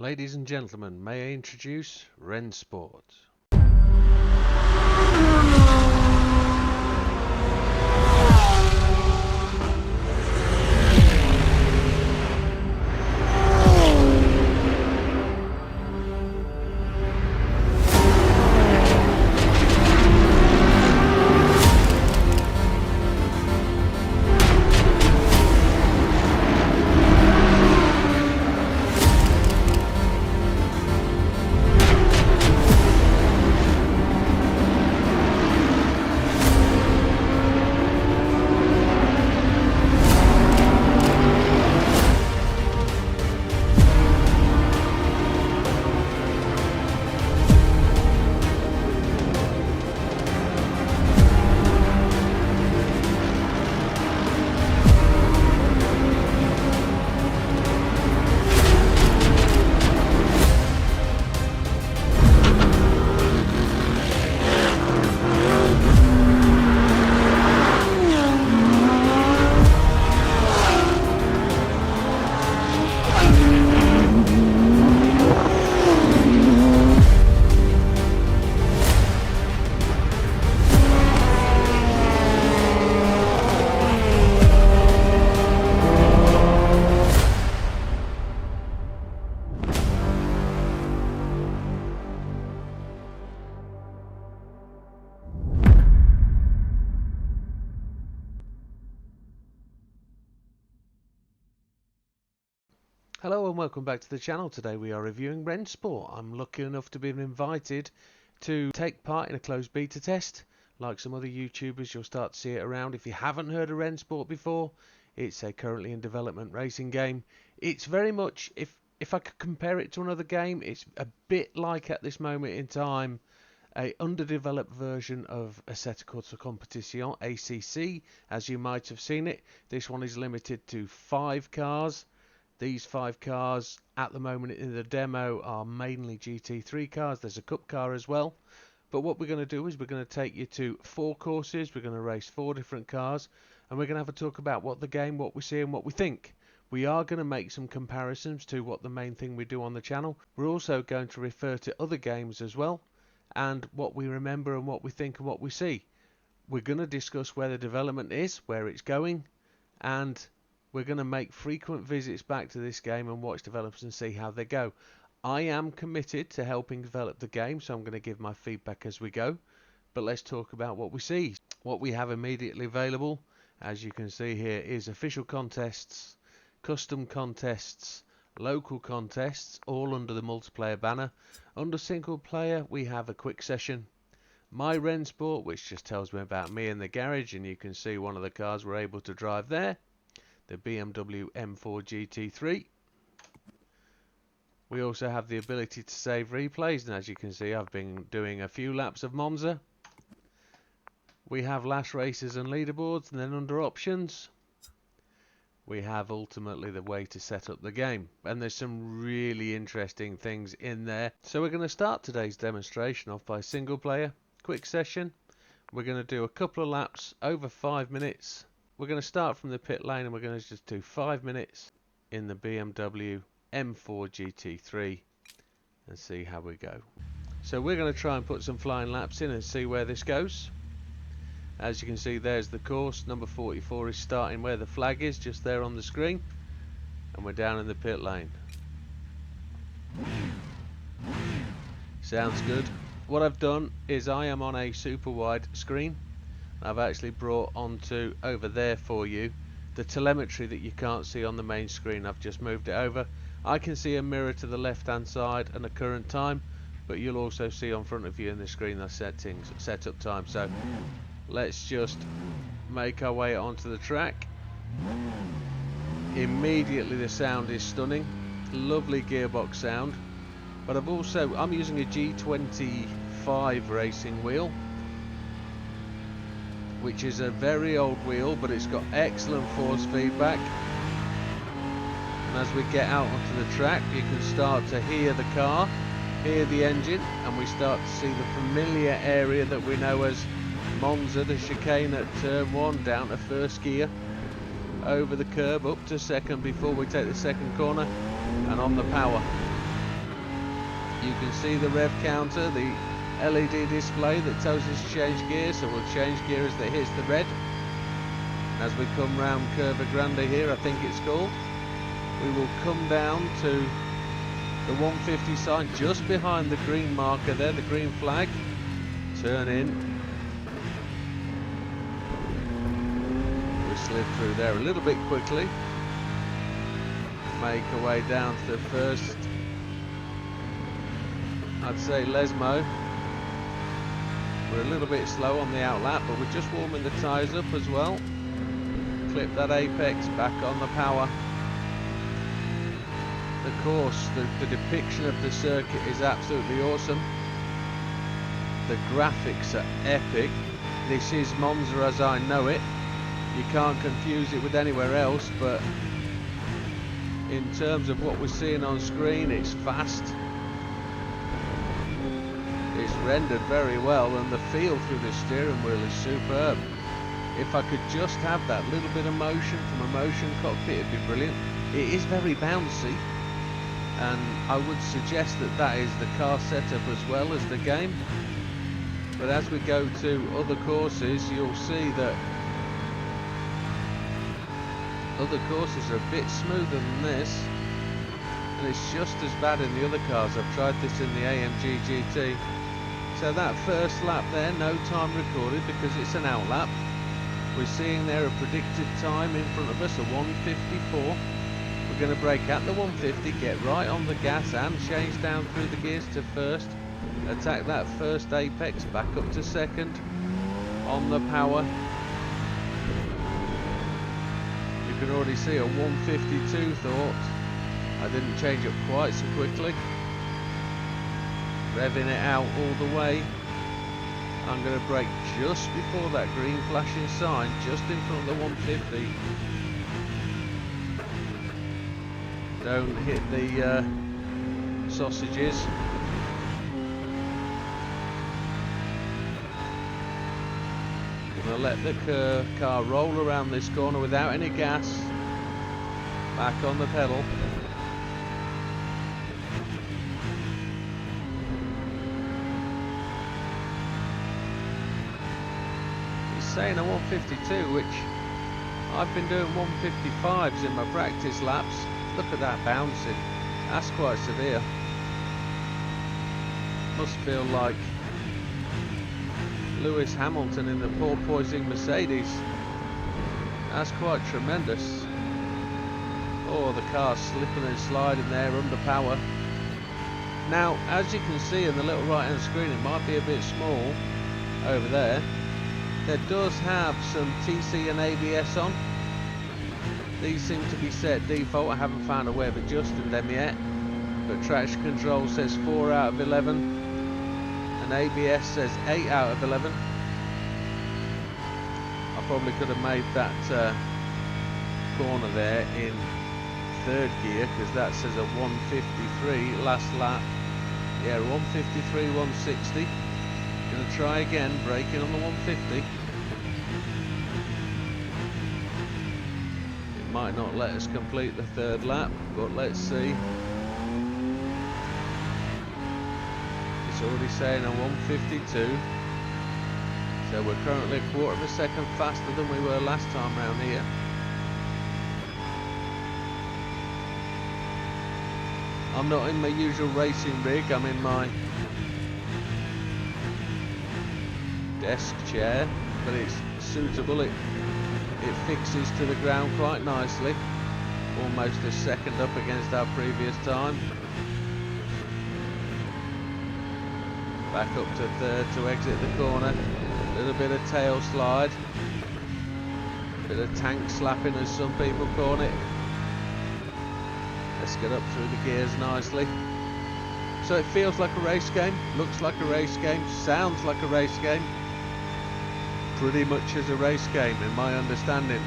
Ladies and gentlemen, may I introduce Rennsport. Hello and welcome back to the channel. Today we are reviewing Rennsport. I'm lucky enough to be invited to take part in a closed beta test. Like some other YouTubers, you'll start to see it around. If you haven't heard of Rennsport before, it's a currently in development racing game. It's very much, if I could compare it to another game, it's a bit like at this moment in time a underdeveloped version of Assetto Corsa Competizione, ACC, as you might have seen it. This one is limited to 5 cars. These 5 cars at the moment in the demo are mainly GT3 cars. There's a cup car as well. But what we're going to do is we're going to take you to 4 courses. We're going to race 4 different cars. And we're going to have a talk about what we see and what we think. We are going to make some comparisons to what the main thing we do on the channel. We're also going to refer to other games as well. And what we remember and what we think and what we see. We're going to discuss where the development is, where it's going. And we're going to make frequent visits back to this game and watch developers and see how they go. I am committed to helping develop the game, so I'm going to give my feedback as we go. But let's talk about what we see. What we have immediately available, as you can see here, is official contests, custom contests, local contests, all under the multiplayer banner. Under single player, we have a quick session. My Rennsport, which just tells me about me in the garage, and you can see one of the cars we're able to drive there. The BMW M4 GT3. We also have the ability to save replays, and as you can see I've been doing a few laps of Monza. We have last races and leaderboards, and then under options we have ultimately the way to set up the game, and there's some really interesting things in there. So we're going to start today's demonstration off by single player, quick session. We're going to do a couple of laps over 5 minutes. We're going to start from the pit lane and we're going to just do 5 minutes in the BMW M4 GT3 and see how we go. So we're going to try and put some flying laps in and see where this goes. As you can see, there's the course. Number 44 is starting where the flag is, just there on the screen. And we're down in the pit lane. Sounds good. What I've done is I am on a super wide screen. I've actually brought onto over there for you the telemetry that you can't see on the main screen. I've just moved it over. I can see a mirror to the left hand side and a current time, but you'll also see on front of you in the screen the settings, setup time. So let's just make our way onto the track. Immediately the sound is stunning, lovely gearbox sound. But I'm using a G25 racing wheel, which is a very old wheel, but it's got excellent force feedback. And as we get out onto the track, you can start to hear the car, hear the engine, and we start to see the familiar area that we know as Monza, the chicane at turn 1, down to first gear, over the curb, up to second before we take the second corner, and on the power. You can see the rev counter, the LED display that tells us to change gear, so we'll change gear as it hits the red. As we come round Curva Grande here, I think it's called, we will come down to the 150 sign just behind the green marker there, the green flag. Turn in. We slid through there a little bit quickly. Make our way down to the first, I'd say Lesmo. We're a little bit slow on the out lap, but we're just warming the tyres up as well. Clip that apex, back on the power. The course, the depiction of the circuit is absolutely awesome. The graphics are epic. This is Monza as I know it. You can't confuse it with anywhere else, but in terms of what we're seeing on screen, it's fast. It's rendered very well, and the feel through the steering wheel is superb. If I could just have that little bit of motion from a motion cockpit, it'd be brilliant. It is very bouncy, and I would suggest that that is the car setup as well as the game. But as we go to other courses, you'll see that other courses are a bit smoother than this, and it's just as bad in the other cars. I've tried this in the AMG GT. So that first lap there, no time recorded because it's an out lap. We're seeing there a predicted time in front of us, a 1:54. We're going to brake at the 150, get right on the gas and change down through the gears to first. Attack that first apex, back up to second, on the power. You can already see a 152 thought. I didn't change up quite so quickly. Revving it out all the way. I'm going to brake just before that green flashing sign, just in front of the 150. Don't hit the sausages. Gonna let the car roll around this corner without any gas. Back on the pedal. Saying a 152, which I've been doing 155s in my practice laps. Look at that bouncing, that's quite severe. Must feel like Lewis Hamilton in the porpoising Mercedes. That's quite tremendous. Oh, the car's slipping and sliding there under power. Now, as you can see in the little right hand screen, it might be a bit small over there. There does have some TC and ABS on. These seem to be set default. I haven't found a way of adjusting them yet. But traction control says 4 out of 11. And ABS says 8 out of 11. I probably could have made that corner there in third gear, because that says a 153 last lap. Yeah, 153, 160. Gonna try again, braking on the 150. It might not let us complete the third lap, but let's see. It's already saying a 152. So we're currently a quarter of a second faster than we were last time round here. I'm not in my usual racing rig, I'm in my desk chair, but it's suitable. It fixes to the ground quite nicely, almost a second up against our previous time. Back up to third to exit the corner. A little bit of tail slide, bit of tank slapping as some people call it. Let's get up through the gears nicely. So it feels like a race game, looks like a race game, sounds like a race game. Pretty much as a race game in my understanding,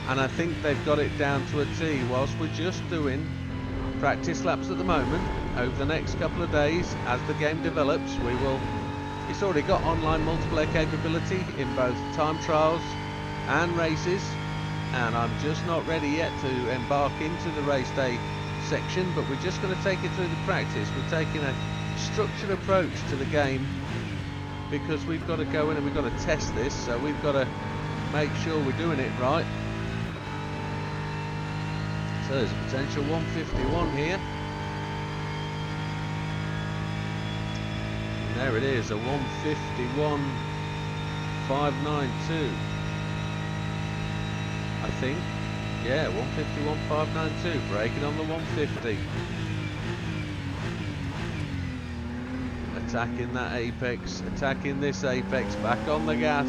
and I think they've got it down to a T. Whilst we're just doing practice laps at the moment, over the next couple of days as the game develops, it's already got online multiplayer capability in both time trials and races, and I'm just not ready yet to embark into the race day section, but we're just going to take it through the practice. We're taking a structured approach to the game because we've got to go in and we've got to test this, so we've got to make sure we're doing it right. So there's a potential 151 here. And there it is, a 151.592. I think. Yeah, 151.592, braking on the 150. Attacking that apex, attacking this apex, back on the gas.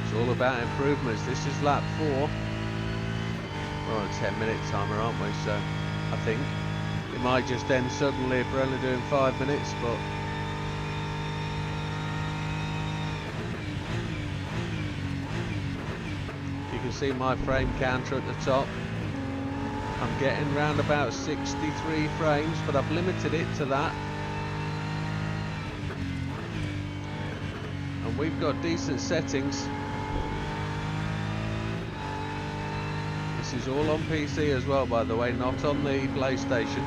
It's all about improvements. This is lap 4. We're on a 10-minute timer, aren't we? So I think it might just end suddenly if we're only doing 5 minutes, but you can see my frame counter at the top. I'm getting round about 63 frames, but I've limited it to that. And we've got decent settings. This is all on PC as well, by the way, not on the PlayStation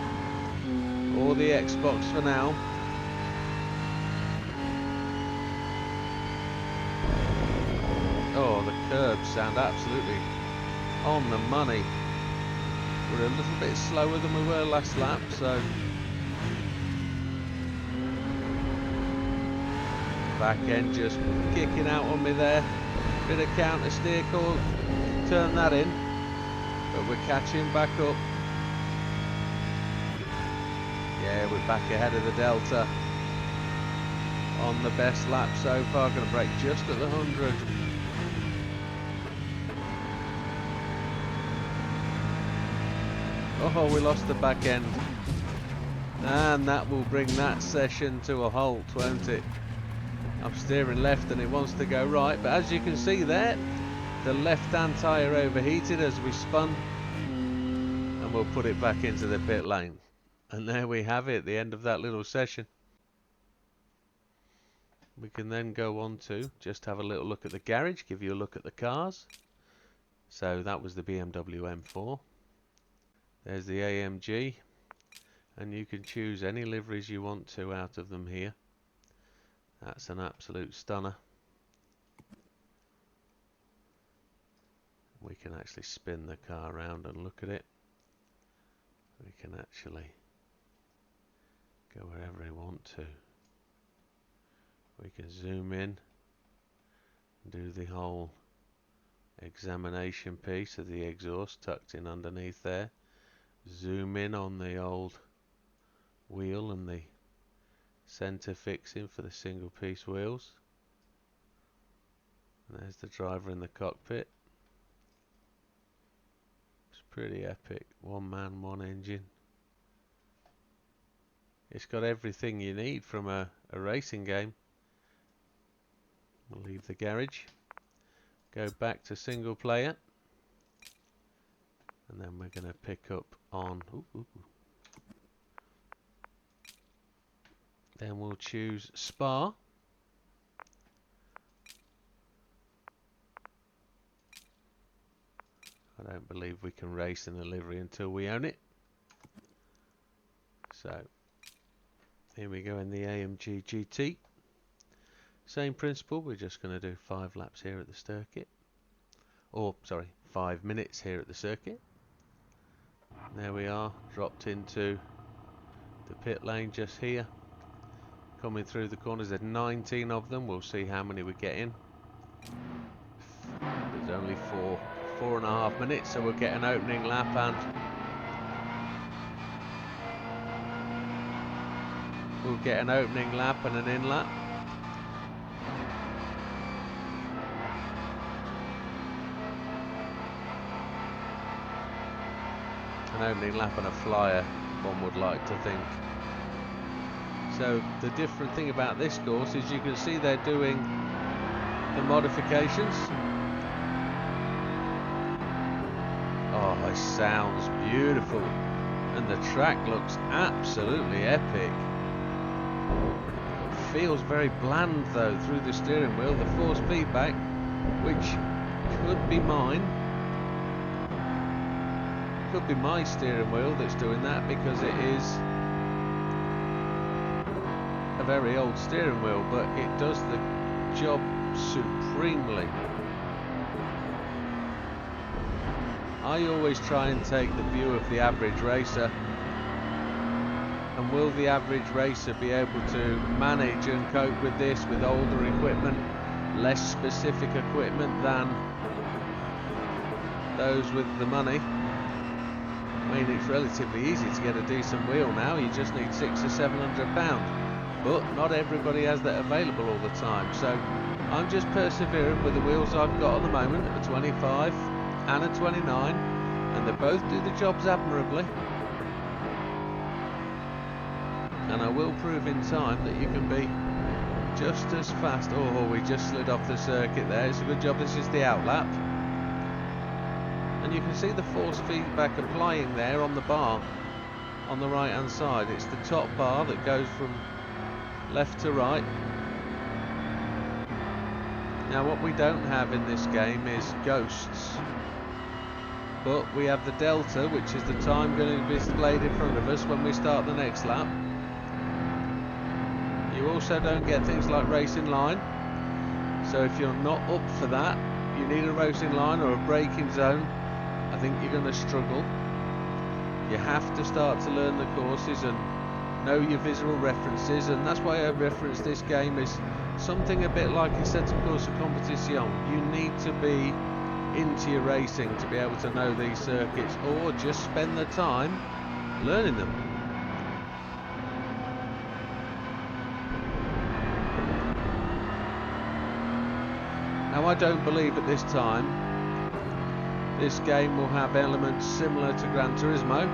or the Xbox for now. Oh, the curbs sound absolutely on the money. We're a little bit slower than we were last lap, so back end just kicking out on me there. Bit of counter steer call, turn that in, but we're catching back up. Yeah, we're back ahead of the Delta on the best lap so far. Going to brake just at the 100. Oh, we lost the back end, and that will bring that session to a halt, won't it? I'm steering left and it wants to go right, but as you can see there, the left hand tyre overheated as we spun, and we'll put it back into the pit lane. And there we have it, the end of that little session. We can then go on to just have a little look at the garage, give you a look at the cars. So that was the BMW M4. There's the AMG, and you can choose any liveries you want to out of them here. That's an absolute stunner. We can actually spin the car around and look at it. We can actually go wherever we want to. We can zoom in and do the whole examination piece of the exhaust tucked in underneath there. Zoom in on the old wheel and the center fixing for the single piece wheels. And there's the driver in the cockpit. It's pretty epic. One man, one engine. It's got everything you need from a racing game. We'll leave the garage, go back to single player, and then we're going to pick up on then we'll choose Spa. I don't believe we can race in a livery until we own it. So here we go in the AMG GT. Same principle, we're just going to do 5 laps here at the circuit. Or, sorry, 5 minutes here at the circuit. There we are, dropped into the pit lane just here. Coming through the corners, there's 19 of them. We'll see how many we get in. There's only 4.5 minutes, so we'll get an opening lap and we'll get an opening lap and an in lap. An opening lap and a flyer, one would like to think. So the different thing about this course is you can see they're doing the modifications. Oh, it sounds beautiful, and the track looks absolutely epic. It feels very bland though through the steering wheel. The force feedback, which could be mine, could be my steering wheel that's doing that, because it is a very old steering wheel, but it does the job supremely. I always try and take the view of the average racer, and will the average racer be able to manage and cope with this with older equipment, less specific equipment than those with the money? I mean, it's relatively easy to get a decent wheel now. You just need £600 or £700, but not everybody has that available all the time. So I'm just persevering with the wheels I've got at the moment, a 25 and a 29, and they both do the jobs admirably. And I will prove in time that you can be just as fast. Oh, we just slid off the circuit there. It's a good job this is the outlap. And you can see the force feedback applying there on the bar on the right hand side. It's the top bar that goes from left to right. Now what we don't have in this game is ghosts, but we have the delta, which is the time going to be displayed in front of us when we start the next lap. You also don't get things like racing line, so if you're not up for that, you need a racing line or a braking zone. I think you're going to struggle. You have to start to learn the courses and know your visual references, and that's why I reference this game as something a bit like a set of course of competition. You need to be into your racing to be able to know these circuits, or just spend the time learning them. Now I don't believe at this time this game will have elements similar to Gran Turismo.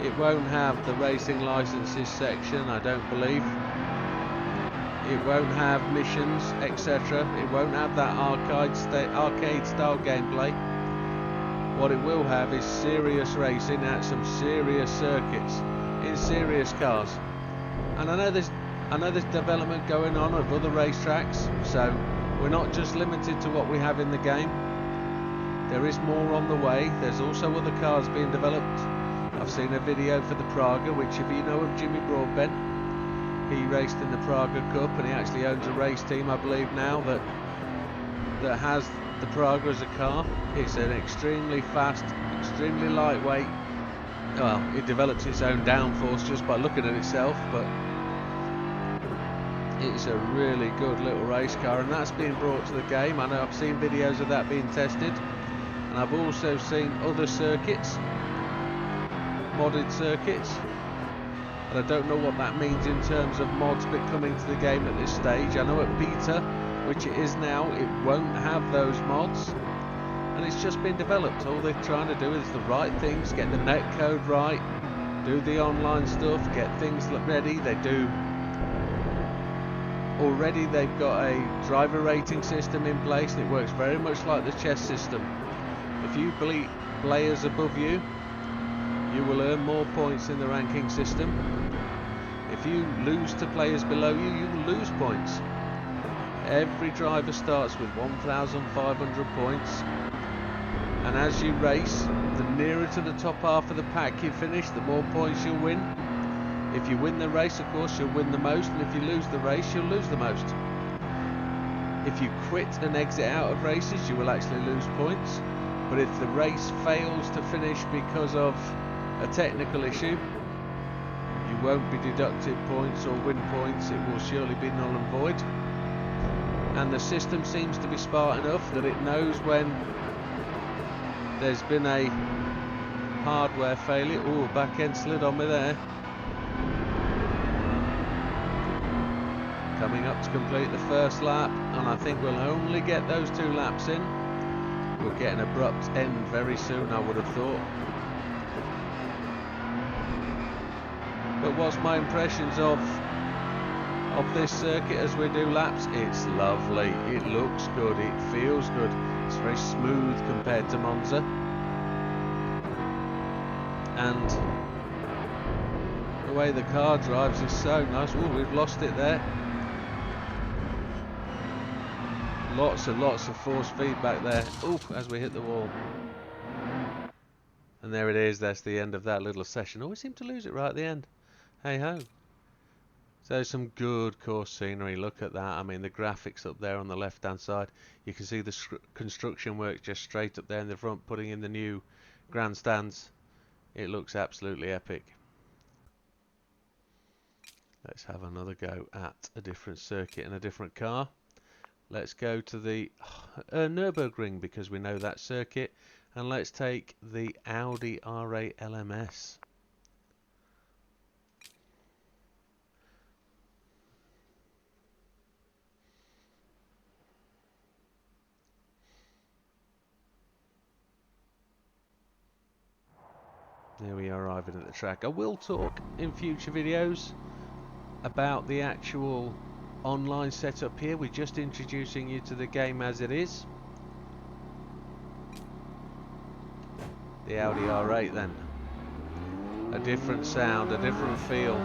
It won't have the racing licenses section, I don't believe. It won't have missions, etc. It won't have that arcade style gameplay. What it will have is serious racing at some serious circuits, in serious cars. And I know there's development going on of other racetracks, so we're not just limited to what we have in the game. There is more on the way. There's also other cars being developed. I've seen a video for the Praga, which if you know of Jimmy Broadbent, he raced in the Praga Cup, and he actually owns a race team, I believe now, that has the Praga as a car. It's an extremely fast, extremely lightweight. Well, it develops its own downforce just by looking at itself, but it's a really good little race car, and that's being brought to the game. I know I've seen videos of that being tested, and I've also seen other circuits, modded circuits, and I don't know what that means in terms of mods coming to the game at this stage. I know at beta, which it is now, it won't have those mods, and it's just been developed. All they're trying to do is the right things, get the netcode right, do the online stuff, get things ready. They do. Already they've got a driver rating system in place, and it works very much like the chess system. If you beat players above you, you will earn more points in the ranking system. If you lose to players below you, you will lose points. Every driver starts with 1,500 points, and as you race, the nearer to the top half of the pack you finish, the more points you'll win. If you win the race, of course, you'll win the most, and if you lose the race, you'll lose the most. If you quit and exit out of races, you will actually lose points. But if the race fails to finish because of a technical issue, you won't be deducted points or win points. It will surely be null and void. And the system seems to be smart enough that it knows when there's been a hardware failure. Ooh, back end slid on me there. Coming up to complete the first lap, and I think we'll only get those 2 laps in. We'll get an abrupt end very soon, I would have thought. But what's my impressions of this circuit as we do laps? It's lovely, it looks good, it feels good. It's very smooth compared to Monza. And the way the car drives is so nice. Oh, we've lost it there. Lots and lots of force feedback there. Oof, as we hit the wall. And there it is, that's the end of that little session. Always seem to lose it right at the end. Hey ho. So some good course scenery, look at that. I mean, the graphics up there on the left hand side. You can see the construction work just straight up there in the front, putting in the new grandstands. It looks absolutely epic. Let's have another go at a different circuit and a different car. Let's go to the Nurburgring, because we know that circuit, and let's take the Audi R8 LMS. There we are, arriving at the track. I will talk in future videos about the actual online setup here. We're just introducing you to the game as it is. The Audi R8 then. A different sound, a different feel.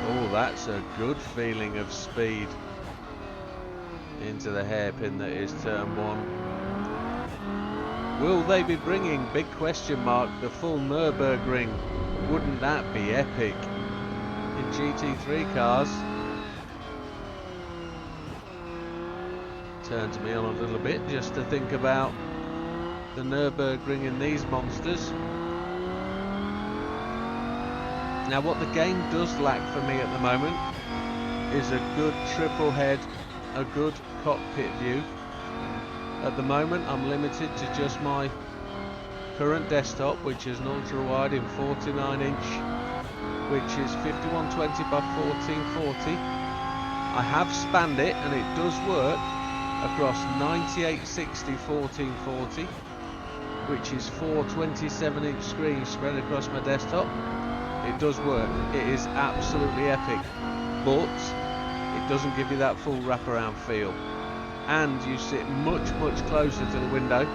Oh, that's a good feeling of speed into the hairpin that is turn 1. Will they be bringing, big question mark, the full Nurburgring? Wouldn't that be epic in GT3 cars? Turns me on a little bit just to think about the Nurburgring in these monsters. Now what the game does lack for me at the moment is a good triple head, a good cockpit view. At the moment I'm limited to just my current desktop, which is an ultra wide in 49 inch, which is 5120 by 1440. I have spanned it and it does work across 9860 1440, which is 4 27 inch screens spread across my desktop. It does work. It is absolutely epic, but it doesn't give you that full wraparound feel, and you sit much closer to the window,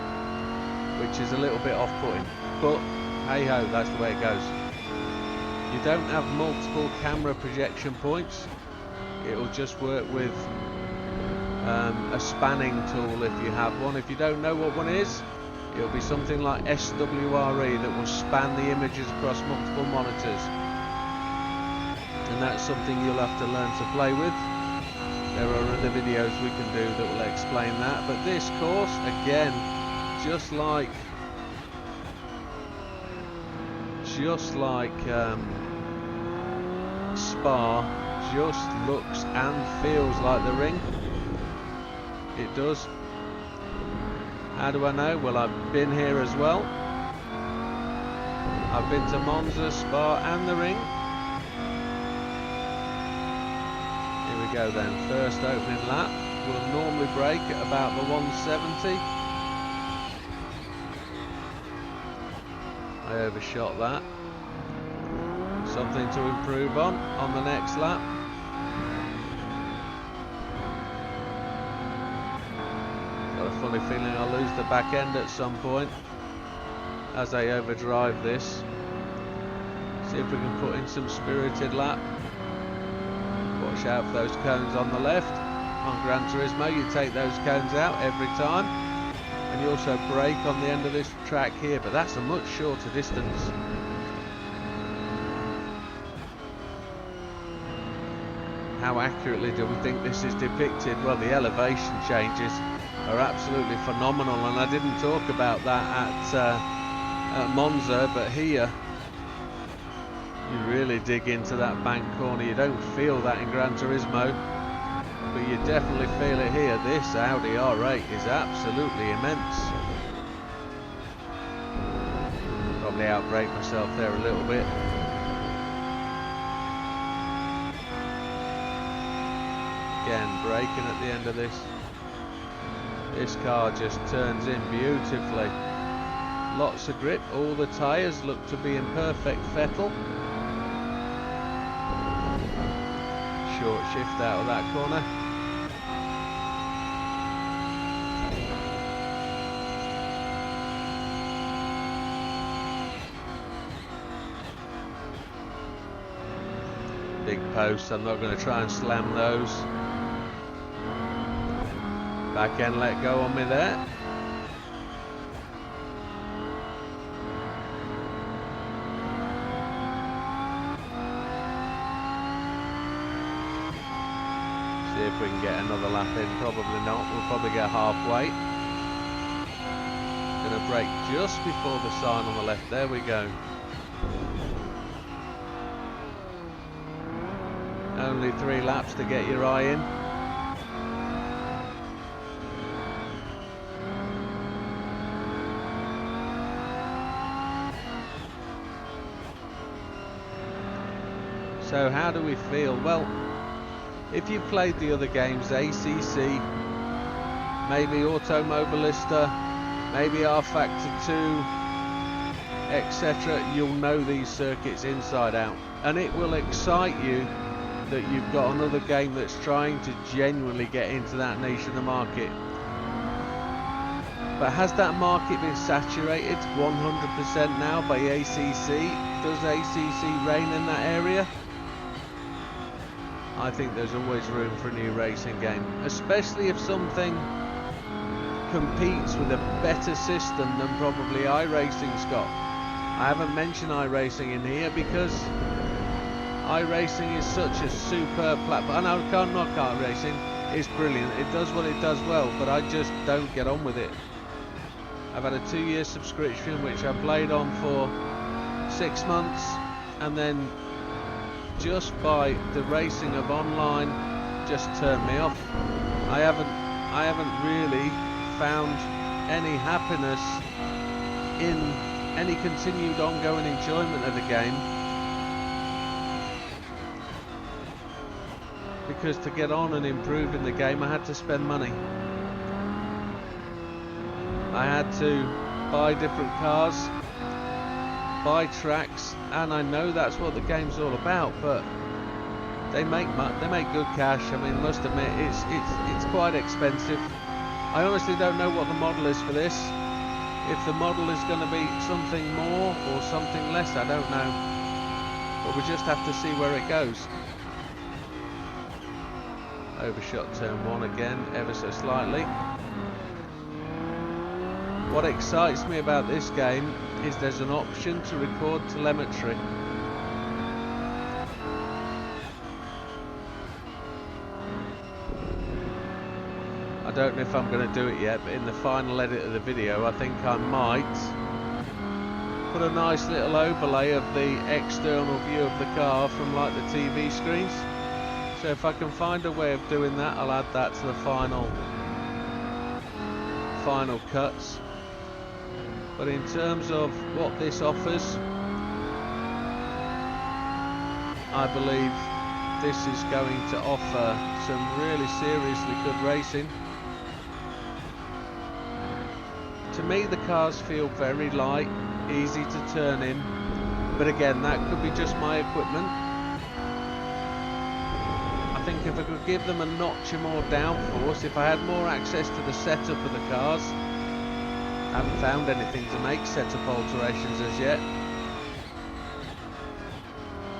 which is a little bit off-putting, but hey ho, that's the way it goes. You don't have multiple camera projection points. It'll just work with a spanning tool if you have one. If you don't know what one is, it'll be something like SWRE that will span the images across multiple monitors, and that's something you'll have to learn to play with. There are other videos we can do that will explain that, but this course, again, just like Spa, just looks and feels like the ring. It does. How do I know? Well, I've been here as well. I've been to Monza, Spa and the ring. Here we go then, first opening lap. We'll normally brake at about the 170. I overshot that. Something to improve on the next lap. Got a funny feeling I'll lose the back end at some point as I overdrive this. See if we can put in some spirited lap. Watch out for those cones on the left. On Gran Turismo you take those cones out every time, and you also brake on the end of this track here, but that's a much shorter distance. How accurately do we think this is depicted? Well, the elevation changes are absolutely phenomenal, and I didn't talk about that at Monza, but here you really dig into that bank corner. You don't feel that in Gran Turismo, but you definitely feel it here. This Audi R8 is absolutely immense. Probably outbrake myself there a little bit. Again, braking at the end of this. This car just turns in beautifully. Lots of grip. All the tyres look to be in perfect fettle. Short shift out of that corner. Big posts, I'm not going to try and slam those. Back end let go on me there. if we can get another lap in. Probably not. We'll probably get halfway. Gonna brake just before the sign on the left. There we go. Only 3 laps to get your eye in. So how do we feel? Well, if you've played the other games, ACC, maybe Automobilista, maybe R Factor 2, etc., you'll know these circuits inside out. And it will excite you that you've got another game that's trying to genuinely get into that niche of the market. But has that market been saturated 100% now by ACC? Does ACC reign in that area? I think there's always room for a new racing game, especially if something competes with a better system than probably iRacing's got. I haven't mentioned iRacing in here because iRacing is such a superb platform. I can't knock iRacing, it's brilliant, it does what it does well, but I just don't get on with it. I've had a 2-year subscription which I played on for 6 months, and then just by the racing of online just turned me off. I haven't really found any happiness in any continued ongoing enjoyment of the game, because to get on and improve in the game I had to spend money. I had to buy different cars, buy tracks, and I know that's what the game's all about, but they make good cash. I mean, must admit it's quite expensive. I honestly don't know what the model is for this. If the model is going to be something more or something less, I don't know, but we just have to see where it goes. Overshot turn 1 again, ever so slightly. What excites me about this game is there's an option to record telemetry. I don't know if I'm going to do it yet, but in the final edit of the video I think I might put a nice little overlay of the external view of the car from like the TV screens. So if I can find a way of doing that, I'll add that to the final cuts. But in terms of what this offers, I believe this is going to offer some really seriously good racing. To me the cars feel very light, easy to turn in, but again that could be just my equipment. I think if I could give them a notch more downforce, if I had more access to the setup of the cars. I haven't found anything to make setup alterations as yet.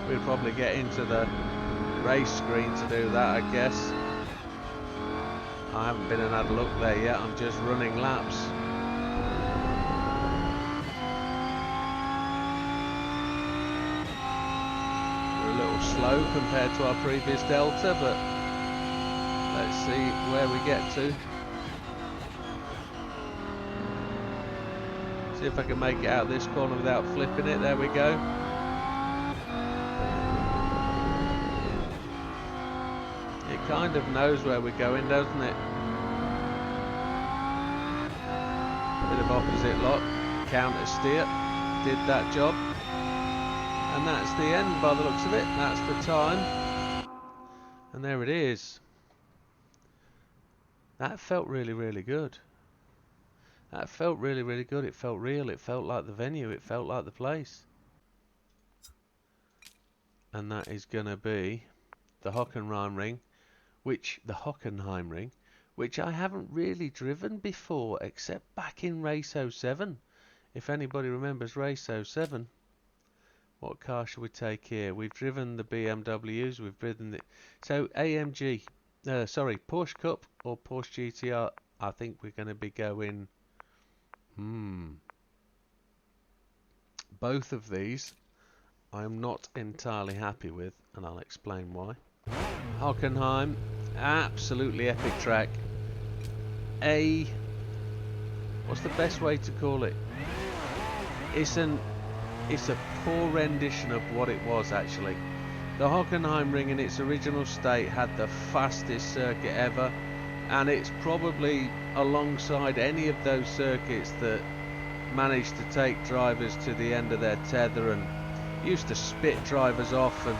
We'll probably get into the race screen to do that, I guess. I haven't been and had a look there yet, I'm just running laps. We're a little slow compared to our previous Delta, but let's see where we get to. See if I can make it out this corner without flipping it. There we go. It kind of knows where we're going, doesn't it? Bit of opposite lock, counter steer, did that job. And that's the end by the looks of it. That's the time. And there it is. That felt really, really good. That felt really, really good. It felt real. It felt like the venue. It felt like the place. And that is going to be the Hockenheim Ring, which I haven't really driven before, except back in Race 07. If anybody remembers Race 07, what car should we take here? We've driven the BMWs. We've driven the AMG. Sorry, Porsche Cup or Porsche GTR. I think we're going to be going. Both of these I'm not entirely happy with, and I'll explain why. Hockenheim Absolutely epic track. What's the best way to call it? It's a poor rendition of what it was actually. The Hockenheim Ring in its original state had the fastest circuit ever, and it's probably alongside any of those circuits that managed to take drivers to the end of their tether and used to spit drivers off and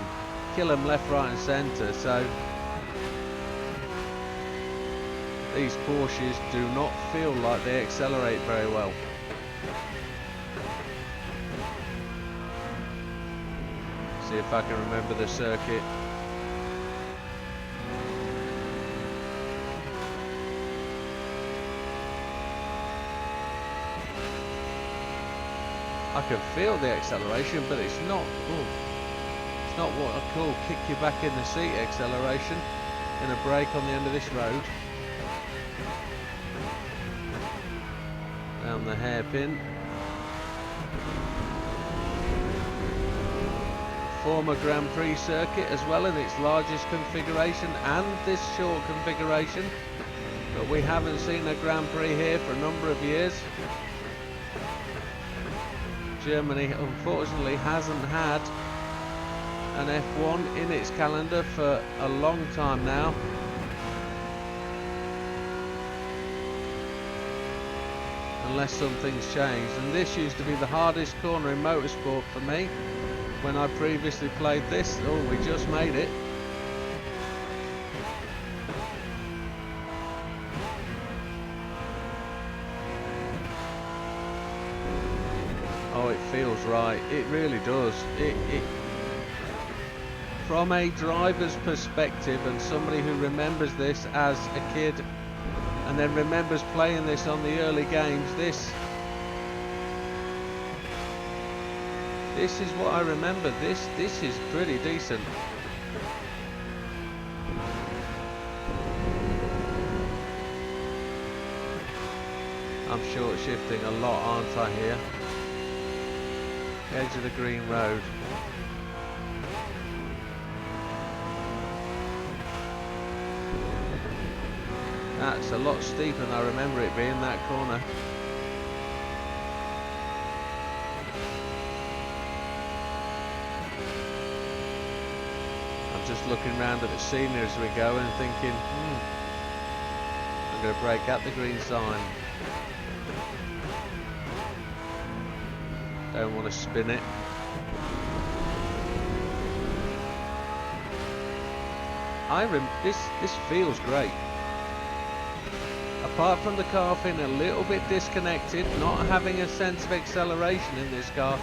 kill them left, right and centre. So these Porsches do not feel like they accelerate very well. See if I can remember the circuit. I can feel the acceleration, but it's not what I call kick you back in the seat acceleration in a brake on the end of this road. Down the hairpin. Former Grand Prix circuit as well in its largest configuration and this short configuration, but we haven't seen a Grand Prix here for a number of years. Germany unfortunately hasn't had an F1 in its calendar for a long time now. Unless something's changed, and this used to be the hardest corner in motorsport for me when I previously played this. Oh, we just made it. Oh, it feels right. It really does. From a driver's perspective and somebody who remembers this as a kid and then remembers playing this on the early games, this is what I remember. This is pretty decent. I'm short shifting a lot, aren't I, here? Edge of the green road. That's a lot steeper than I remember it being, that corner. I'm just looking around at the scenery as we go and thinking, I'm going to brake at the green sign. Don't want to spin it. This feels great. Apart from the car feeling a little bit disconnected, not having a sense of acceleration in this car.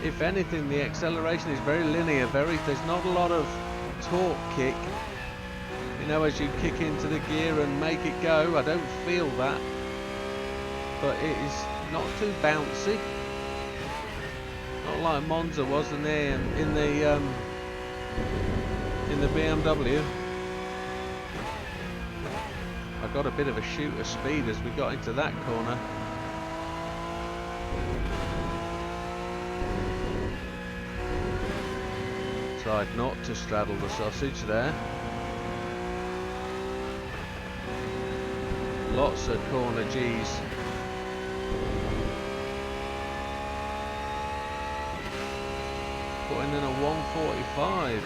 If anything, the acceleration is very linear. There's not a lot of torque kick. You know, as you kick into the gear and make it go, I don't feel that. But it is not too bouncy. Not like Monza was in the BMW. I got a bit of a shoot of speed as we got into that corner. Tried not to straddle the sausage there. Lots of corner G's. Putting in a 145.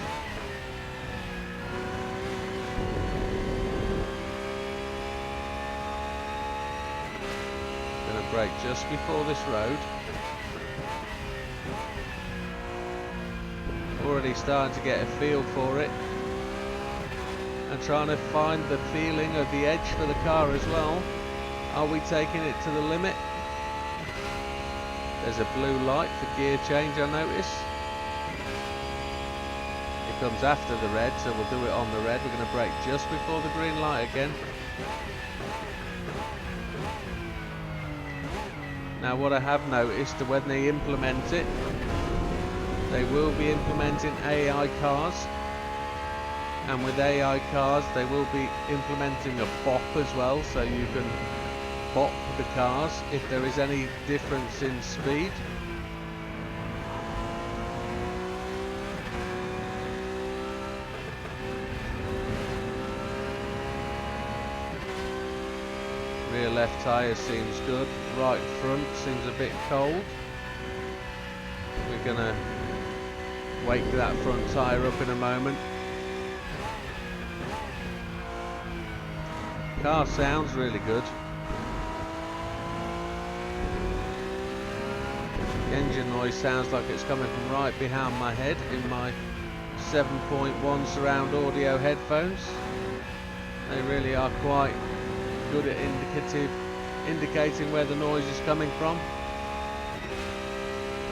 Gonna brake just before this road. Already starting to get a feel for it. And trying to find the feeling of the edge for the car as well. Are we taking it to the limit? There's a blue light for gear change, I notice. It comes after the red, so we'll do it on the red. We're going to brake just before the green light again. Now what I have noticed, when they implement it, they will be implementing AI cars. And with AI cars, they will be implementing a bop as well, so you can bop the cars if there is any difference in speed. left tyre seems good. Right front seems a bit cold. We're going to wake that front tyre up in a moment. Car sounds really good. The engine noise sounds like it's coming from right behind my head in my 7.1 surround audio headphones. They really are quite good at indicating where the noise is coming from.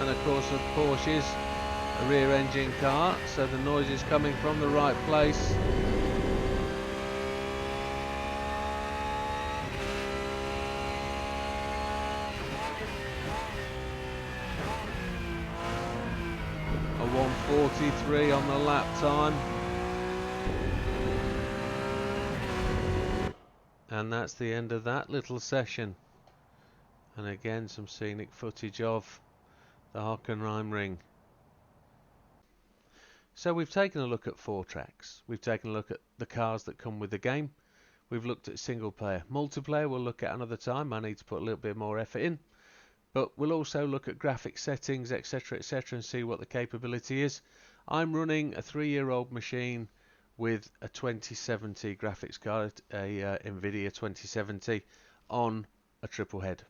And of course, the Porsche is a rear engine car, so the noise is coming from the right place. A 1:43 on the lap time. And that's the end of that little session. And again, some scenic footage of the Hockenheim Ring. So we've taken a look at 4 tracks. We've taken a look at the cars that come with the game. We've looked at single player. Multiplayer we'll look at another time. I need to put a little bit more effort in. But we'll also look at graphic settings, etc, etc, and see what the capability is. I'm running a 3-year-old machine with a 2070 graphics card, a Nvidia 2070 on a triple head,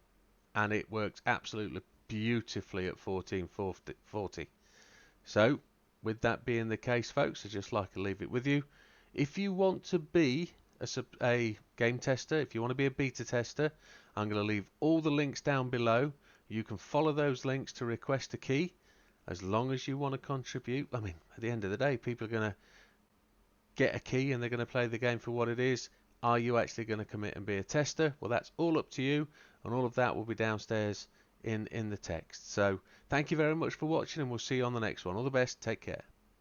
and it works absolutely beautifully at 1440. So with that being the case, folks, I'd just like to leave it with you. If you want to be a game tester, if you want to be a beta tester, I'm going to leave all the links down below. You can follow those links to request a key, as long as you want to contribute. I mean, at the end of the day, people are going to get a key and they're going to play the game for what it is. Are you actually going to commit and be a tester? Well, that's all up to you, and all of that will be downstairs in the text. So thank you very much for watching, and we'll see you on the next one. All the best. Take care.